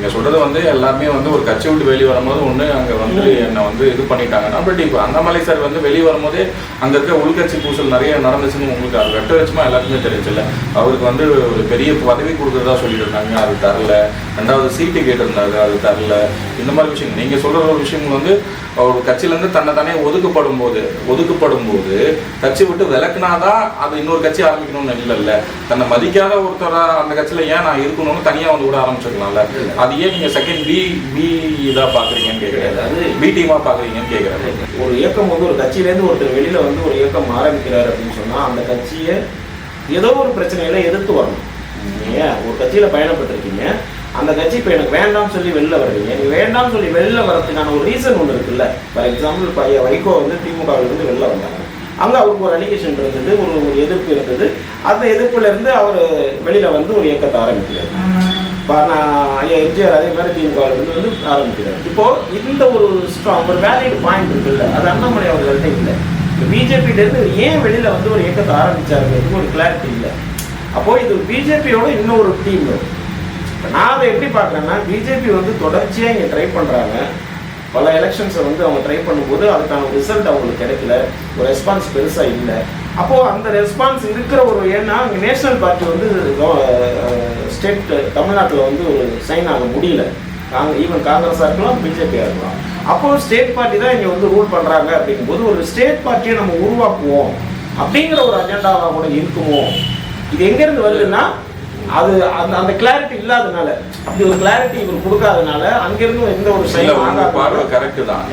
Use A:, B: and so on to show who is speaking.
A: நீங்கள் சொல்கிறது வந்து எல்லாருமே வந்து ஒரு கட்சி விட்டு வெளியே வரும்போது ஒன்று அங்கே வந்து என்னை வந்து இது பண்ணிட்டாங்கன்னா, பட் இப்போ அண்ணாமலை சார் வந்து வெளியே வரும்போதே அங்கே இருக்க உள்கட்சி பூசல் நிறைய நடந்துச்சுன்னு உங்களுக்கு அது வெட்ட வச்சுமா எல்லாருக்குமே தெரிஞ்சில்ல. அவருக்கு வந்து ஒரு பெரிய பதவி கொடுக்குறதா சொல்லிட்டு இருந்தாங்க, அது தரல. ரெண்டாவது சீட்டு கேட்டிருந்தாரு, அது தரல. இந்த மாதிரி விஷயங்கள் நீங்கள் சொல்கிற ஒரு விஷயங்கள் வந்து அவர் கட்சியிலேருந்து தன்னை தானே ஒதுக்கப்படும் போது கட்சி விட்டு விலக்குனாதான் அது இன்னொரு கட்சி ஆரம்பிக்கணும்னு இல்லைல்ல. தன்னை மதிக்காத ஒருத்தராக அந்த கட்சியில் ஏன் நான் இருக்கணும்னு தனியாக வந்து கூட ஆரம்பிச்சிருக்கலாம்ல. அது ஏன் நீங்கள் செகண்ட் பி இதாக பார்க்குறீங்கன்னு கேட்குறேன், அதாவது பி டீமாக பார்க்குறீங்கன்னு கேட்குறேன்.
B: ஒரு இயக்கம் வந்து ஒரு கட்சியிலேருந்து ஒருத்தர் வெளியில் வந்து ஒரு இயக்கம் ஆரம்பிக்கிறார் அப்படின்னு சொன்னால் அந்த கட்சியை ஏதோ ஒரு பிரச்சனையில எதிர்த்து வரணும். நீங்கள் ஒரு கட்சியில் பயணப்பட்டிருக்கீங்க, அந்த கட்சி இப்போ எனக்கு வேண்டாம்னு சொல்லி வெளில வருவீங்க. நீங்கள் வேண்டாம்னு சொல்லி வெளில வரதுக்கான ஒரு ரீசன் ஒன்று இருக்குல்ல. ஃபார் எக்ஸாம்பிள் வைகோ வந்து திமுகவிலிருந்து வெளில வந்தாங்க, அங்கே அவருக்கு ஒரு அலிகேஷன் இருந்தது, ஒரு எதிர்ப்பு இருந்தது. அந்த எதிர்ப்புலேருந்து அவர் வெளியில் வந்து ஒரு இயக்கத்தை ஆரம்பிக்கிறார். இப்போ ஐயா எம்ஜிஆர் அதே மாதிரி திமுகவிலிருந்து வந்து ஆரம்பிக்கிறார். இப்போது இந்த ஒரு ஒரு வேலிட் பாயிண்ட் இருக்குல்ல, அது அண்ணாமலை அவர்கள்ட்ட இல்லை. இப்போ பிஜேபியிலேருந்து ஏன் வெளியில் வந்து ஒரு இயக்கத்தை ஆரம்பித்தாருங்கிறதுக்கு ஒரு கிளாரிட்டி இல்லை. அப்போது இது பிஜேபியோட இன்னொரு டீம். இப்போ நான் அதை எப்படி பார்க்குறேன்னா, பிஜேபி வந்து தொடர்ச்சியாக இங்கே ட்ரை பண்ணுறாங்க. பல எலெக்ஷன்ஸை வந்து அவங்க ட்ரை பண்ணும்போது அதுக்கான ரிசல்ட் அவங்களுக்கு கிடைக்கல, ஒரு ரெஸ்பான்ஸ் பெருசாக இல்லை. அப்போது அந்த ரெஸ்பான்ஸ் இருக்கிற ஒரு ஏன்னா இங்கே நேஷனல் பார்ட்டி வந்து ஸ்டேட் தமிழ்நாட்டில் வந்து ஒரு சைன் ஆக முடியல. ஈவன் காங்கிரஸாக இருக்கலாம், பிஜேபியாக இருக்கலாம். அப்போது ஸ்டேட் பார்ட்டி தான் இங்கே வந்து ரூல் பண்ணுறாங்க. அப்படிங்கும்போது ஒரு ஸ்டேட் பார்ட்டியை நம்ம உருவாக்குவோம் அப்படிங்கிற ஒரு அஜெண்டாவாக கூட இருக்குமோ. இது எங்கேருந்து வருதுன்னா அது அந்த கிளாரிட்டி இல்லாதனால, அப்படி ஒரு கிளாரிட்டி இவர் கொடுக்காதனால அங்கிருந்து எந்த ஒரு சைன் ஆகாத.
A: கரெக்டு தான்.